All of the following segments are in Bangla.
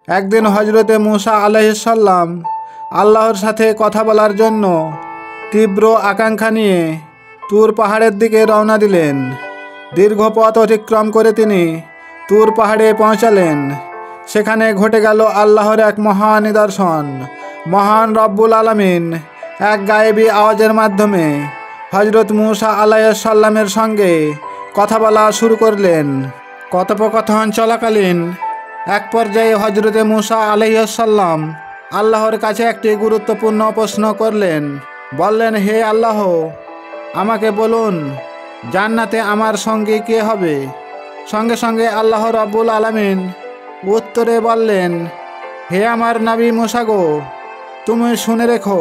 একদিন হজরতে মুসা আলাইহিস সালাম আল্লাহর সাথে কথা বলার জন্য তীব্র আকাঙ্ক্ষা নিয়ে তুর পাহাড়ের দিকে রওনা দিলেন। দীর্ঘ পথ অতিক্রম করে তিনি তুর পাহাড়ে পৌঁছালেন। সেখানে ঘটে গেল আল্লাহর এক মহান নিদর্শন। মহান রব্বুল আলামিন এক গায়েবী আওয়াজের মাধ্যমে হজরত মুসা আলাইহিস সালামের সঙ্গে কথা বলা শুরু করলেন। কথোপকথন চলাকালীন এক পর্যায়ে হজরতে মুসা আলাইহিস সালাম আল্লাহর কাছে একটি গুরুত্বপূর্ণ প্রশ্ন করলেন। বললেন, হে আল্লাহ, আমাকে বলুন জান্নাতে আমার সঙ্গে কে হবে? সঙ্গে সঙ্গে আল্লাহ রব্বুল আলামিন উত্তরে বললেন, হে আমার নবী মুসা গো, তুমি শুনে রেখো,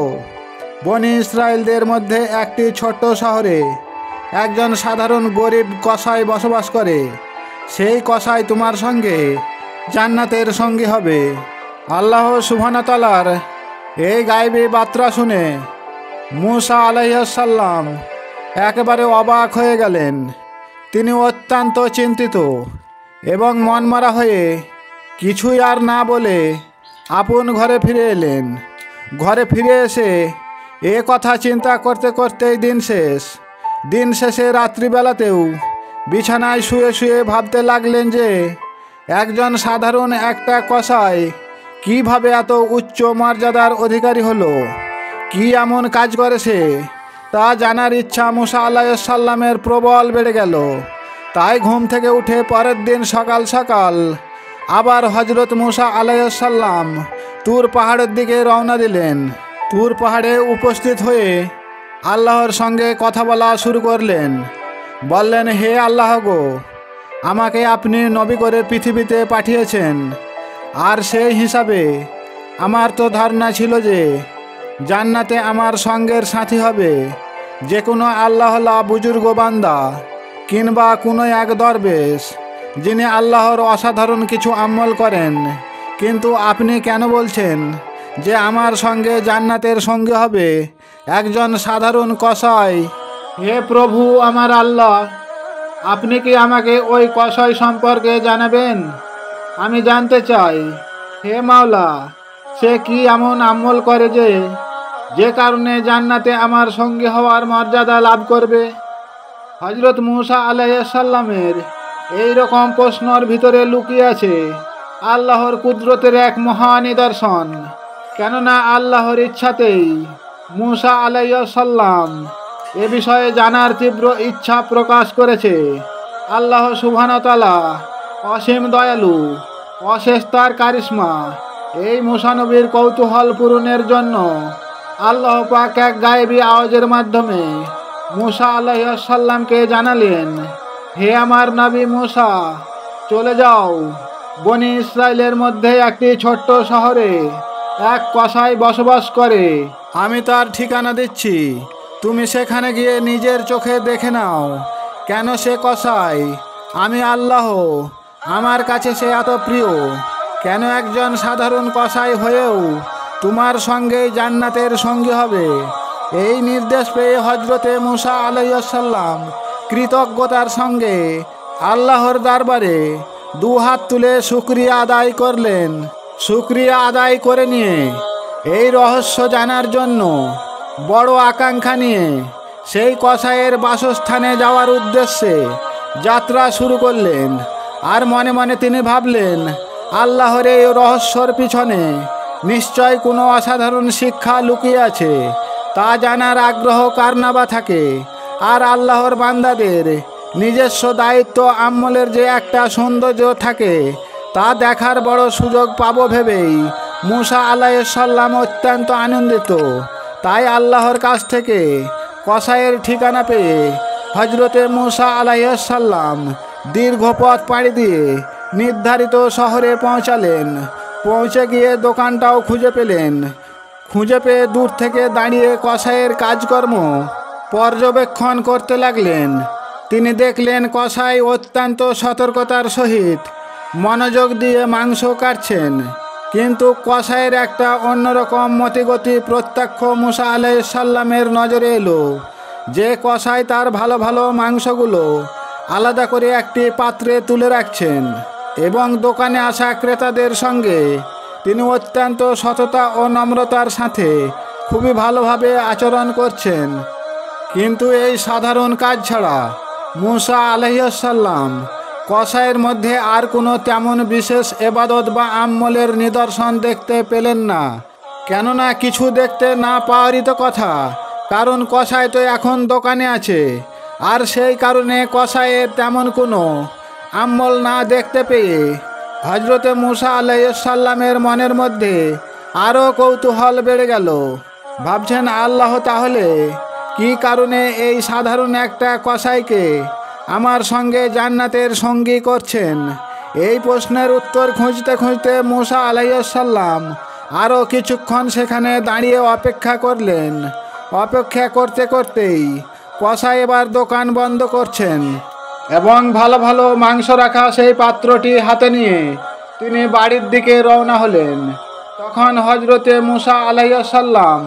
বনি ইসরায়েলদের মধ্যে একটি ছোট্ট শহরে একজন সাধারণ গরিব কসাই বসবাস করে। সেই কসাই তোমার সঙ্গে জান্নাতের সঙ্গী হবে। আল্লাহ সুবহানাহু ওয়া তাআলার এই গায়েবী বার্তা শুনে মুসা আলাইহিস সালাম একেবারে অবাক হয়ে গেলেন। তিনি অত্যন্ত চিন্তিত এবং মনমরা হয়ে কিছুই আর না বলে আপন ঘরে ফিরে এলেন। ঘরে ফিরে এসে এ কথা চিন্তা করতে করতেই দিন শেষে রাত্রিবেলাতেও বিছানায় শুয়ে শুয়ে ভাবতে লাগলেন যে একজন সাধারণ একটা কসাই কিভাবে এত উচ্চ মর্যাদার অধিকারী হলো, কি এমন কাজ করেছে তা জানার ইচ্ছা মুসা আলাইহিস সালামের প্রবল বেড়ে গেল। তাই ঘুম থেকে উঠে পরের দিন সকাল সকাল আবার হজরত মুসা আলাইহিস সালাম তুর পাহাড়ের দিকে রওনা দিলেন। তুর পাহাড়ে উপস্থিত হয়ে আল্লাহর সঙ্গে কথা বলা শুরু করলেন। বললেন, হে আল্লাহ গো, আমাকে আপনি নবী করে পৃথিবীতে পাঠিয়েছেন, আর সেই হিসাবে আমার তো ধারণা ছিল যে জান্নাতে আমার সঙ্গের সাথী হবে যে কোনো আল্লাহওয়ালা বুজুর্গ বান্দা কিংবা কোনো এক দরবেশ যিনি আল্লাহর অসাধারণ কিছু আমল করেন। কিন্তু আপনি কেন বলছেন যে আমার সঙ্গে জান্নাতের সঙ্গে হবে একজন সাধারণ কসাই? হে প্রভু আমার আল্লাহ, আপনি কি আমাকে ওই কসাই সম্পর্কে জানাবেন? আমি জানতে চাই, হে মাওলা, সে কি এমন আমল করে যে কারণে জান্নাতে আমার সঙ্গী হওয়ার মর্যাদা লাভ করবে? হজরত মুসা আলাইহিস সালামের এই রকম প্রশ্নর ভিতরে লুকিয়ে আছে আল্লাহর কুদরতের এক মহান নিদর্শন। কেননা আল্লাহর ইচ্ছাতেই মুসা আলাইহিস সালাম এ বিষয়ে জানার তীব্র ইচ্ছা প্রকাশ করেছে। আল্লাহ সুবহানাহু ওয়া তাআলা অসীম দয়ালু, অশেষ তার কারিশমা। এই মুসা নবীর কৌতূহল পূরণের জন্য আল্লাহ পাক এক গায়েবী আওয়াজের মাধ্যমে মুসা আলাইহিস সালামকে জানালেন, হে আমার নবী মুসা, চলে যাও, বনি ইসরায়েলের মধ্যে একটি ছোট্ট শহরে এক কসাই বসবাস করে। আমি তার ঠিকানা দিচ্ছি, তুমি সেখানে গিয়ে নিজের চোখে দেখে নাও কেন সে কসাই আমি আল্লাহ, আমার কাছে সে এত প্রিয়। কেন একজন সাধারণ কসাই হয়েও তোমার সঙ্গে জান্নাতের সঙ্গী হবে। এই নির্দেশ পেয়ে হজরতে মুসা আলাইহিস সালাম কৃতজ্ঞতার সঙ্গে আল্লাহর দরবারে দুহাত তুলে শুকরিয়া আদায় করলেন। শুকরিয়া আদায় করে নিয়ে এই রহস্য জানার জন্য বড় আকাঙ্ক্ষা নিয়ে সেই কসাইয়ের বাসস্থানে যাওয়ার উদ্দেশ্যে যাত্রা শুরু করলেন। আর মনে মনে তিনি ভাবলেন, আল্লাহর এই রহস্যর পিছনে নিশ্চয় কোনো অসাধারণ শিক্ষা লুকিয়ে আছে। তা জানার আগ্রহ কার না বা থাকে। আর আল্লাহর বান্দাদের নিজস্ব দায়িত্ব আমলের যে একটা সৌন্দর্য থাকে তা দেখার বড় সুযোগ পাবো ভেবেই মুসা আলাইহিস সালাম অত্যন্ত আনন্দিত। তাই আল্লাহর কাছ থেকে কসাইয়ের ঠিকানা পেয়ে হজরতে মুসা আলাইহিস সালাম দীর্ঘ পথ পাড়ি দিয়ে নির্ধারিত শহরে পৌঁছালেন। পৌঁছে গিয়ে দোকানটাও খুঁজে পেলেন। খুঁজে পেয়ে দূর থেকে দাঁড়িয়ে কসাইয়ের কাজকর্ম পর্যবেক্ষণ করতে লাগলেন। তিনি দেখলেন কসাই অত্যন্ত সতর্কতার সহিত মনোযোগ দিয়ে মাংস কাটছেন। কিন্তু কসাইয়ের একটা অন্যরকম মতিগতি প্রত্যক্ষ মুসা আলাইহিস সালামের নজরে এলো যে কসাই তার ভালো ভালো মাংসগুলো আলাদা করে একটি পাত্রে তুলে রাখছেন। এবং দোকানে আসা ক্রেতাদের সঙ্গে তিনি অত্যন্ত সততা ও নম্রতার সাথে খুবই ভালোভাবে আচরণ করছেন। কিন্তু এই সাধারণ কাজ ছাড়া মূসা আলাইহিস সালাম কসাইয়ের মধ্যে আর কোনো তেমন বিশেষ এবাদত বা আমলের নিদর্শন দেখতে পেলেন না। কেননা কিছু দেখতে না পাওয়ারই তো কথা, কারণ কসাই তো এখন দোকানে আছে। আর সেই কারণে কসাইয়ের তেমন কোনো আমল না দেখতে পেয়ে হজরতে মূসা আলাইহিস সালামের মনের মধ্যে আরও কৌতূহল বেড়ে গেল। ভাবছেন, আল্লাহ তাহলে কি কারণে এই সাধারণ একটা কসাইকে আমার সঙ্গে জান্নাতের সঙ্গী করছেন? এই প্রশ্নের উত্তর খুঁজতে খুঁজতে মূসা আলাইহিস সালাম আরও কিছুক্ষণ সেখানে দাঁড়িয়ে অপেক্ষা করলেন। অপেক্ষা করতে করতেই কসাই এবার দোকান বন্ধ করছেন এবং ভালো ভালো মাংস রাখা সেই পাত্রটি হাতে নিয়ে তিনি বাড়ির দিকে রওনা হলেন। তখন হজরতে মূসা আলাইহিস সালাম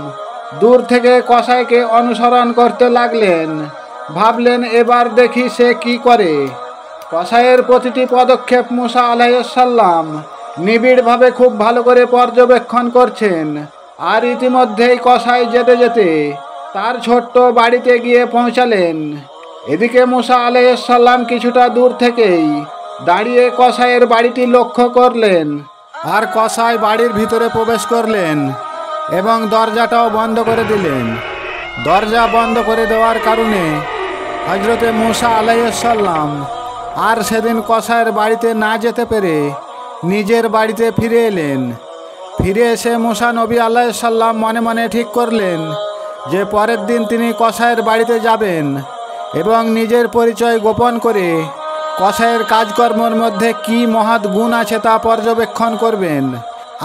দূর থেকে কসাইকে অনুসরণ করতে লাগলেন। ভাবলেন, এবার দেখি সে কি করে। কসাইয়ের প্রতিটি পদক্ষেপ মূসা আলাইহিস সালাম নিবিড়ভাবে খুব ভালো করে পর্যবেক্ষণ করছেন। আর ইতিমধ্যেই কসাই যেতে যেতে তার ছোট্ট বাড়িতে গিয়ে পৌঁছালেন। এদিকে মূসা আলাইহিস সালাম কিছুটা দূর থেকেই দাঁড়িয়ে কসাইয়ের বাড়িটি লক্ষ্য করলেন। আর কসাই বাড়ির ভিতরে প্রবেশ করলেন এবং দরজাটাও বন্ধ করে দিলেন। দরজা বন্ধ করে দেওয়ার কারণে হজরতে মূসা আলাইহিস সালাম আর সেদিন কসাইয়ের বাড়িতে না যেতে পেরে নিজের বাড়িতে ফিরে এলেন। ফিরে এসে মূসা নবী আলাইহিস সালাম মনে মনে ঠিক করলেন যে পরের দিন তিনি কসাইয়ের বাড়িতে যাবেন এবং নিজের পরিচয় গোপন করে কসাইয়ের কাজকর্মের মধ্যে কি মহৎ গুণ আছে তা পর্যবেক্ষণ করবেন।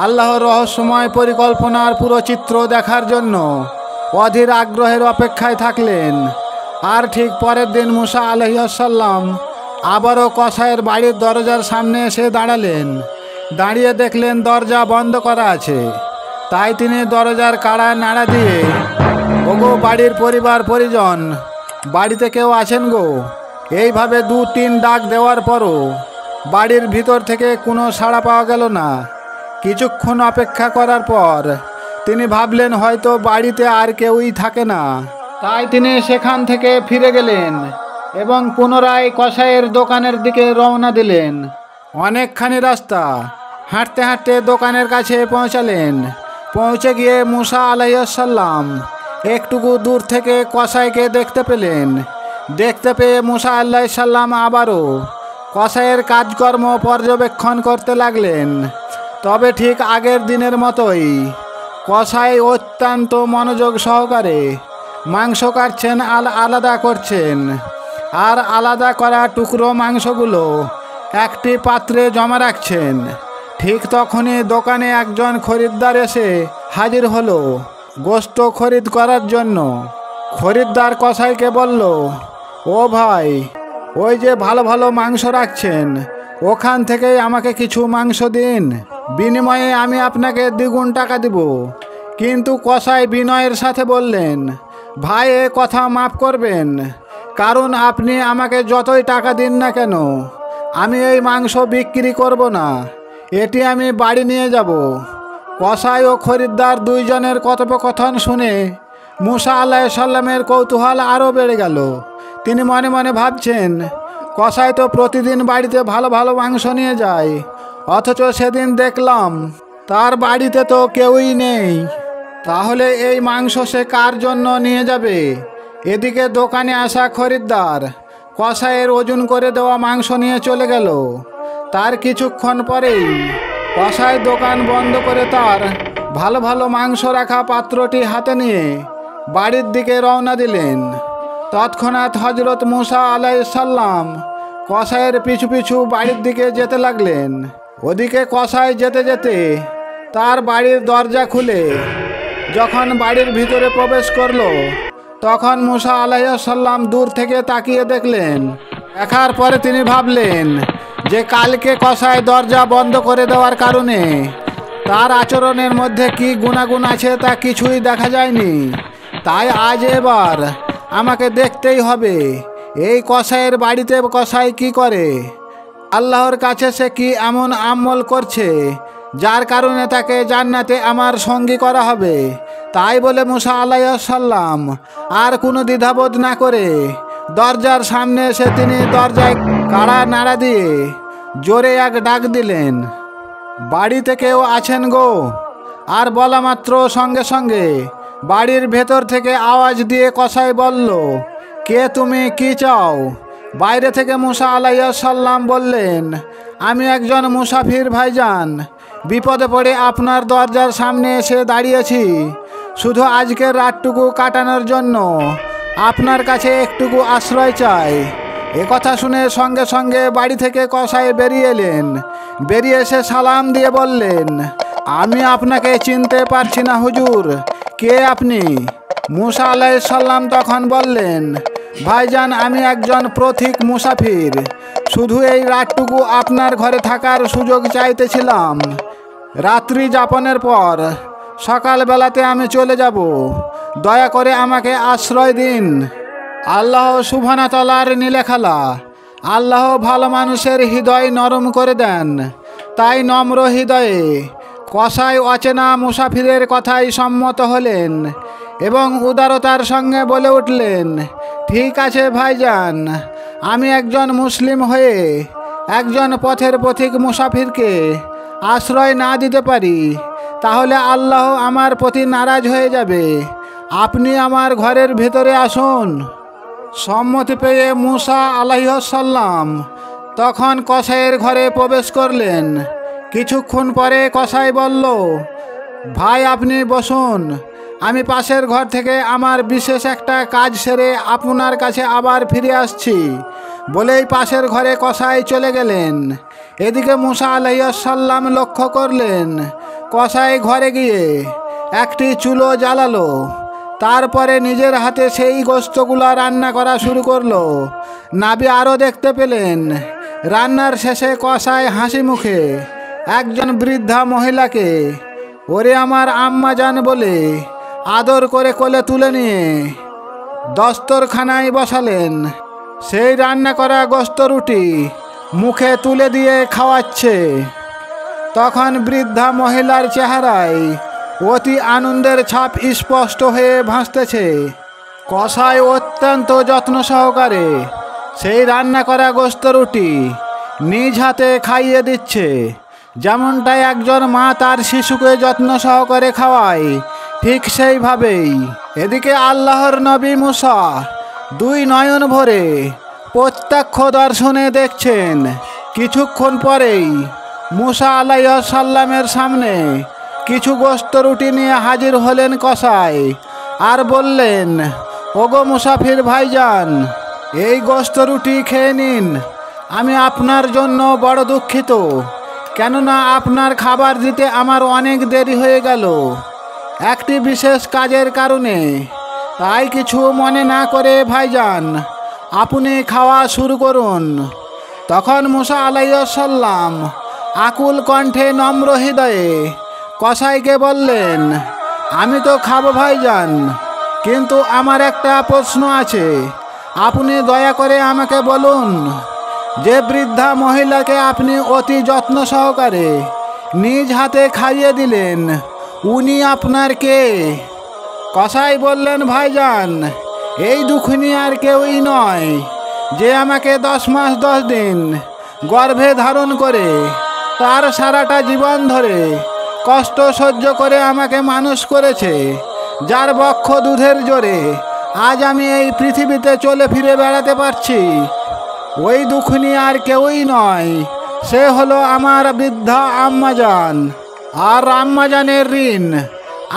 আল্লাহর রহস্যময় পরিকল্পনার পুরো চিত্র দেখার জন্য অধীর আগ্রহের অপেক্ষায় থাকলেন। আর ঠিক পরের দিন মূসা আলাইহিস সালাম আবারও কসাইয়ের বাড়ির দরজার সামনে এসে দাঁড়ালেন। দাঁড়িয়ে দেখলেন দরজা বন্ধ করা আছে। তাই তিনি দরজার কাড়া নাড়া দিয়ে, ওগো বাড়ির পরিবার পরিজন, বাড়িতে কেউ আছেন গো? এইভাবে 2-3 ডাক দেওয়ার পরও বাড়ির ভিতর থেকে কোনো সাড়া পাওয়া গেল না। কিছুক্ষণ অপেক্ষা করার পর তিনি ভাবলেন হয়তো বাড়িতে আর কেউই থাকে না। তাই তিনি সেখান থেকে ফিরে গেলেন এবং পুনরায় কসাইয়ের দোকানের দিকে রওনা দিলেন। অনেকখানি রাস্তা হাঁটতে হাঁটতে দোকানের কাছে পৌঁছালেন। পৌঁছে গিয়ে মূসা আলাইহিস সালাম একটুকু দূর থেকে কসাইকে দেখতে পেলেন। দেখতে পেয়ে মূসা আলাইহিস সালাম আবারও কসাইয়ের কাজকর্ম পর্যবেক্ষণ করতে লাগলেন। তবে ঠিক আগের দিনের মতোই কসাই অত্যন্ত মনোযোগ সহকারে মাংস কাটছেন, আলাদা করছেন। আর আলাদা করা টুকরো মাংসগুলো একটি পাত্রে জমা রাখছেন। ঠিক তখনই দোকানে একজন খরিদ্দার এসে হাজির হলো গোশত খরিদ করার জন্য। খরিদ্দার কসাইকে বলল, ও ভাই, ওই যে ভালো ভালো মাংস রাখছেন, ওখান থেকেই আমাকে কিছু মাংস দিন, বিনিময়ে আমি আপনাকে 2 গুণ টাকা দিব। কিন্তু কসাই বিনয়ের সাথে বললেন, ভাই এ কথা মাফ করবেন, কারণ আপনি আমাকে যতই টাকা দিন না কেন আমি এই মাংস বিক্রি করব না, এটি আমি বাড়ি নিয়ে যাব। কসাই ও খরিদ্দার দুইজনের কথোপকথন শুনে মূসা আলাইহিস সালামের কৌতূহল আরও বেড়ে গেল। তিনি মনে মনে ভাবছেন, কসাই তো প্রতিদিন বাড়িতে ভালো ভালো মাংস নিয়ে যায়, অথচ সেদিন দেখলাম তার বাড়িতে তো কেউই নেই। তাহলে এই মাংস সে কার জন্য নিয়ে যাবে? এদিকে দোকানে আসা খরিদ্দার কসাইয়ের ওজন করে দেওয়া মাংস নিয়ে চলে গেল। তার কিছুক্ষণ পরেই কসাই দোকান বন্ধ করে তার ভালো ভালো মাংস রাখা পাত্রটি হাতে নিয়ে বাড়ির দিকে রওনা দিলেন। তৎক্ষণাৎ হজরত মূসা আলাইহিস সালাম কসাইয়ের পিছু পিছু বাড়ির দিকে যেতে লাগলেন। ওদিকে কসাই যেতে যেতে তার বাড়ির দরজা খুলে যখন বাড়ির ভিতরে প্রবেশ করলো, তখন মূসা আলাইহিস সালাম দূর থেকে তাকিয়ে দেখলেন। দেখার পরে তিনি ভাবলেন যে কালকে কসাই দরজা বন্ধ করে দেওয়ার কারণে তার আচরণের মধ্যে কি গুণাগুণ আছে তা কিছুই দেখা যায়নি। তাই আজ এবার আমাকে দেখতেই হবে এই কসাইয়ের বাড়িতে কসাই কি করে। আল্লাহর কাছে সে কি এমন আমল করছে যার কারণে তাকে জান্নাতে আমার সঙ্গী করা হবে। তাই বলে মুসা আলাইহিস সালাম আর কোনো দ্বিধাবোধ না করে দরজার সামনে এসে তিনি দরজায় কাড়া নাড়া দিয়ে জোরে এক ডাক দিলেন, বাড়িতে কেউ আছেন গো? আর বলা মাত্র সঙ্গে সঙ্গে বাড়ির ভেতর থেকে আওয়াজ দিয়ে কসাই বলল, কে তুমি, কি চাও? বাইরে থেকে মুসা আলাইহিস সালাম বললেন, আমি একজন মুসাফির ভাইজান, বিপদে পড়ে আপনার দরজার সামনে এসে দাঁড়িয়েছি। শুধু আজকের রাতটুকু কাটানোর জন্য আপনার কাছে একটুকু আশ্রয় চাই। এ কথা শুনে সঙ্গে সঙ্গে বাড়ি থেকে কসাই বেরিয়ে এলেন। বেরিয়ে এসে সালাম দিয়ে বললেন, আমি আপনাকে চিনতে পারছি না হুজুর, কে আপনি? মুসা আলাইহিস সালাম তখন বললেন, ভাইজান, আমি একজন পথিক মুসাফির, শুধু এই রাতটুকু আপনার ঘরে থাকার সুযোগ চাইতেছিলাম। রাত্রি যাপনের পর সকালবেলাতে আমি চলে যাব, দয়া করে আমাকে আশ্রয় দিন। আল্লাহ সুবহানাহু ওয়া তাআলার নীলেখালা, আল্লাহ ভালো মানুষের হৃদয় নরম করে দেন। তাই নম্র হৃদয়ে কসাই অচেনা মুসাফিরের কথাই সম্মত হলেন এবং উদারতার সঙ্গে বলে উঠলেন, ঠিক আছে ভাইজান, আমি একজন মুসলিম হয়ে একজন পথের পথিক মুসাফিরকে আশ্রয় না দিতে পারি তাহলে আল্লাহ আমার প্রতি নারাজ হয়ে যাবে। আপনি আমার ঘরের ভেতরে আসুন। সম্মতি পেয়ে মুসা আলাইহিস সালাম তখন কসাইয়ের ঘরে প্রবেশ করলেন। কিছুক্ষণ পরে কসাই বলল, ভাই আপনি বসুন, আমি পাশের ঘর থেকে আমার বিশেষ একটা কাজ সেরে আপনার কাছে আবার ফিরে আসছি। বলেই পাশের ঘরে কসাই চলে গেলেন। এদিকে মুসা আলাইহিস সালাম লক্ষ্য করলেন কসাই ঘরে গিয়ে একটি চুলো জ্বালালো, তারপরে নিজের হাতে সেই গোশতগুলো রান্না করা শুরু করলো। নাবি আরও দেখতে পেলেন রান্নার শেষে কসাই হাসি মুখে একজন বৃদ্ধা মহিলাকে ওরে আমার আম্মা জান বলে আদর করে কোলে তুলে নিয়ে দস্তরখানায় বসালেন। সেই রান্না করা গোশত রুটি মুখে তুলে দিয়ে খাওয়াচ্ছে। তখন বৃদ্ধা মহিলার চেহারায় অতি আনন্দের ছাপ স্পষ্ট হয়ে ভাসতেছে। কসাই অত্যন্ত যত্ন সহকারে সেই রান্না করা গোশত রুটি নিজ হাতে খাইয়ে দিচ্ছে, যেমনটাই একজন মা তার শিশুকে যত্ন সহকারে খাওয়ায়, ঠিক সেইভাবেই এদিকে আল্লাহর নবী মুসা দুই নয়ন ভরে প্রত্যক্ষ দর্শনে দেখছেন। কিছুক্ষণ পরেই মুসা আলাইহিস সালামের সামনে কিছু গোশত রুটি নিয়ে হাজির হলেন কসাই আর বললেন, ওগো মুসাফির ভাইজান, এই গোশত রুটি খেয়ে নিন। আমি আপনার জন্য বড় দুঃখিত, কেননা আপনার খাবার দিতে আমার অনেক দেরি হয়ে গেল একটি বিশেষ কাজের কারণে। তাই কিছু মনে না করে ভাইজান আপনি খাওয়া শুরু করুন। তখন মুসা আলাইহিস সালাম আকুল কণ্ঠে নম্র হৃদয়ে কসাইকে বললেন, আমি তো খাবো ভাইজান, কিন্তু আমার একটা প্রশ্ন আছে। আপনি দয়া করে আমাকে বলুন, যে বৃদ্ধা মহিলাকে আপনি অতি যত্ন সহকারে নিজ হাতে খাইয়ে দিলেন, উনি আপনার কে? কসাই বললেন, ভাইজান, এই দুঃখিনী আর কেউই নয়, যে আমাকে 10 মাস 10 দিন গর্ভে ধারণ করে তার সারাটা জীবন ধরে কষ্ট সহ্য করে আমাকে মানুষ করেছে, যার বক্ষ দুধের জোরে আজ আমি এই পৃথিবীতে চলে ফিরে বেড়াতে পারছি। ওই দুঃখিনী আর কেউই নয়, সে হলো আমার বৃদ্ধা আম্মাজান। আর আম্মাজানের ঋণ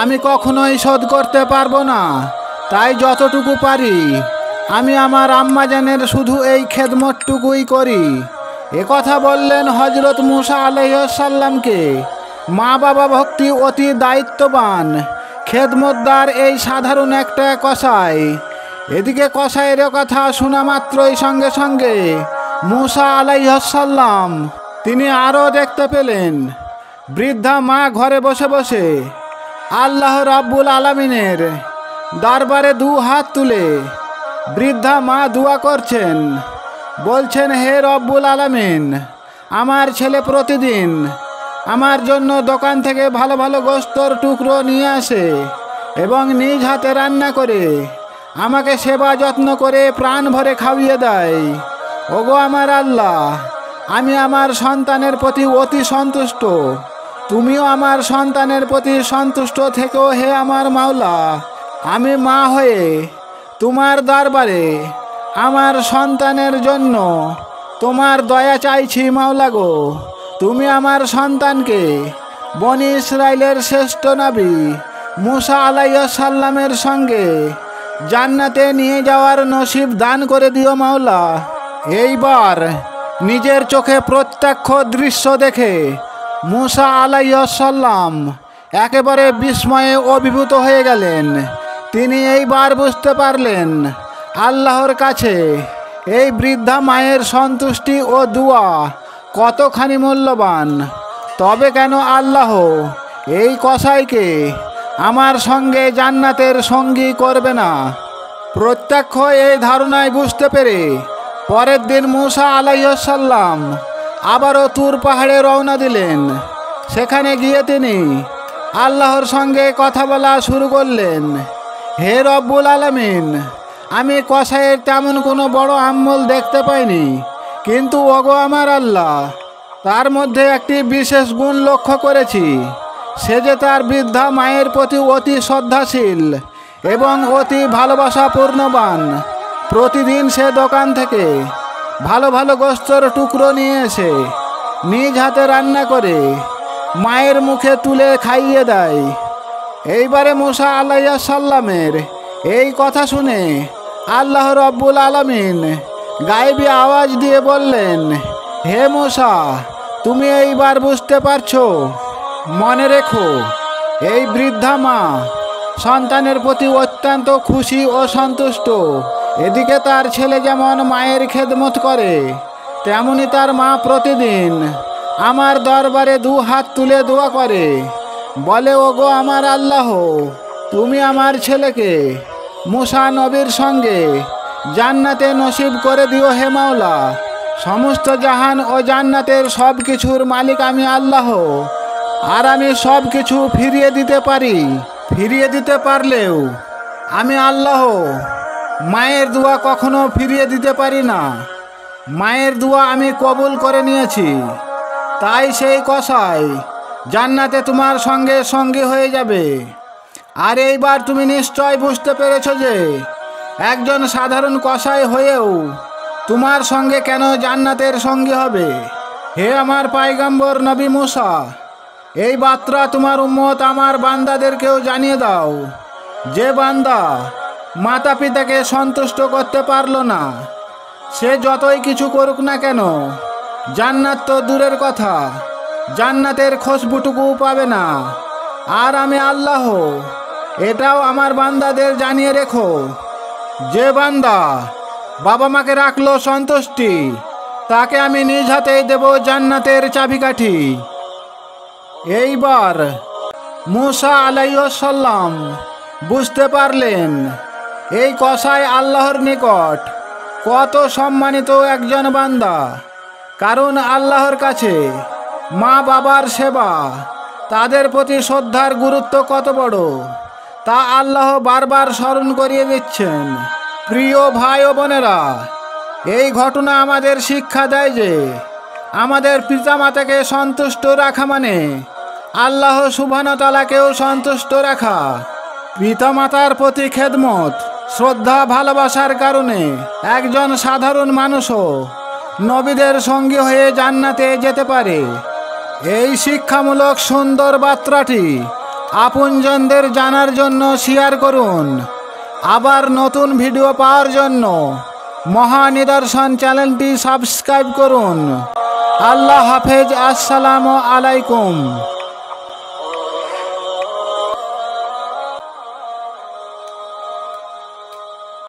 আমি কখনোই শোধ করতে পারবো না। তাই যতটুকু পারি আমি আমার আম্মাজানের শুধু এই খেদমতটুকুই করি। একথা বললেন হযরত মুসা আলাইহিস সালামকে মা বাবা ভক্তি অতি দায়িত্ববান খেদমতদার এই সাধারণ একটা কসাই। এদিকে কসাইয়ের কথা শোনা মাত্রই সঙ্গে সঙ্গে মুসা আলাইহিস সালাম তিনি আরও দেখতে পেলেন বৃদ্ধা মা ঘরে বসে বসে আল্লাহ রাব্বুল আলামিনের দরবারে 2 হাত তুলে বৃদ্ধা মা দোয়া করছেন, বলছেন, হে রব্বুল আলামিন, আমার ছেলে প্রতিদিন আমার জন্য দোকান থেকে ভালো ভালো গোশতের টুকরো নিয়ে আসে এবং নিজ হাতে রান্না করে আমাকে সেবা যত্ন করে প্রাণ ভরে খাইয়ে দেয়। ওগো আমার আল্লাহ, আমি আমার সন্তানের প্রতি অতি সন্তুষ্ট। তুমিও আমার সন্তানের প্রতি সন্তুষ্ট থেকো হে আমার মাওলা। আমি মা হয়ে তোমার দরবারে আমার সন্তানের জন্য তোমার দয়া চাইছি মাওলা গো। তুমি আমার সন্তানকে বনি ইসরাইলের শ্রেষ্ঠ নবী মুসা আলাইহিস সালামের সঙ্গে জান্নাতে নিয়ে যাওয়ার নসিব দান করে দিও মাওলা। এইবার নিজের চোখে প্রত্যক্ষ দৃশ্য দেখে মুসা আলাইহিস সালাম একেবারে বিস্ময়ে অভিভূত হয়ে গেলেন। তিনি এইবার বুঝতে পারলেন আল্লাহর কাছে এই বৃদ্ধা মায়ের সন্তুষ্টি ও দুয়া কতখানি মূল্যবান। তবে কেন আল্লাহ এই কসাইকে আমার সঙ্গে জান্নাতের সঙ্গী করবে না? প্রত্যক্ষ এই ধারণায় বুঝতে পেরে পরের দিন মুসা আলাইহিস সালাম আবারও তুর পাহাড়ে রওনা দিলেন। সেখানে গিয়ে তিনি আল্লাহর সঙ্গে কথা বলা শুরু করলেন। হে রব্বুল আলামিন, আমি কসাইয়ের তেমন কোনো বড় আমল দেখতে পাইনি, কিন্তু ওগো আমার আল্লাহ, তার মধ্যে একটি বিশেষ গুণ লক্ষ্য করেছি। সে যে তার বৃদ্ধা মায়ের প্রতি অতি শ্রদ্ধাশীল এবং অতি ভালোবাসাপূর্ণবান। প্রতিদিন সে দোকান থেকে ভালো ভালো গোশতের টুকরো নিয়ে এসে নিজ হাতে রান্না করে মায়ের মুখে তুলে খাইয়ে দেয়। এইবারে মুসা আলাইহিস সালামের এই কথা শুনে আল্লাহ রব্বুল আলামিন গায়েবী আওয়াজ দিয়ে বললেন, হে মুসা, তুমি এইবার বুঝতে পারছো। মনে রেখো, এই বৃদ্ধা মা সন্তানের প্রতি অত্যন্ত খুশি ও সন্তুষ্ট। এদিকে তার ছেলে যেমন মায়ের খেদমত করে, তেমনি তার মা প্রতিদিন আমার দরবারে দু হাত তুলে দোয়া করে, বলে, ওগো আমার আল্লাহ, তুমি আমার ছেলেকে মুসা নবীর সঙ্গে জান্নাতে নসিব করে দিও হে মাওলা। সমস্ত জাহান ও জান্নাতের সব কিছুর মালিক আমি আল্লাহ, আর আমি সব কিছু ফিরিয়ে দিতে পারি। ফিরিয়ে দিতে পারলেও আমি আল্লাহ মায়ের দোয়া কখনো ফিরিয়ে দিতে পারি না। মায়ের দোয়া আমি কবুল করে নিয়েছি, তাই সেই কসাই জান্নাতে তোমার সঙ্গে সঙ্গী হয়ে যাবে। আর এইবার তুমি নিশ্চয় বুঝতে পেরেছ যে একজন সাধারণ কসাই হয়েও তোমার সঙ্গে কেন জান্নাতের সঙ্গী হবে। হে আমার পয়গম্বর নবী মুসা, এই বার্তা তোমার উম্মত আমার বান্দাদেরকেও জানিয়ে দাও। যে বান্দা মাতা পিতাকে সন্তুষ্ট করতে পারলো না, সে যতই কিছু করুক না কেন, জান্নাত তো দূরের কথা, জান্নাতের খুশবুটুকুও পাবে না। আর আমি আল্লাহ এটাও আমার বান্দাদের জানিয়ে রেখো, যে বান্দা বাবা মাকে রাখলো সন্তুষ্টি, তাকে আমি নিজ হাতেই দেব জান্নাতের চাবিকাঠি। এইবার মুসা আলাইহিস সালাম বুঝতে পারলেন এই কসাই আল্লাহর নিকট কত সম্মানিত একজন বান্দা। কারণ আল্লাহর কাছে মা বাবার সেবা, তাদের প্রতি শ্রদ্ধার গুরুত্ব কত বড়, তা আল্লাহ বারবার স্মরণ করিয়ে দিচ্ছেন। প্রিয় ভাই ও বোনেরা, এই ঘটনা আমাদের শিক্ষা দেয় যে আমাদের পিতামাতাকে সন্তুষ্ট রাখা মানে আল্লাহ সুবহানাহু ওয়া তাআলাকেও সন্তুষ্ট রাখা। পিতামাতার প্রতি খেদমত, শ্রদ্ধা, ভালোবাসার কারণে একজন সাধারণ মানুষও নবীদের সঙ্গী হয়ে জান্নাতে যেতে পারে। এই শিক্ষামূলক সুন্দর বার্তাটি আপনজনদের জানার জন্য শেয়ার করুন। আবার নতুন ভিডিও পাওয়ার জন্য মহানিদর্শন চ্যানেলটি সাবস্ক্রাইব করুন। আল্লাহ হাফেজ। আসসালামু আলাইকুম।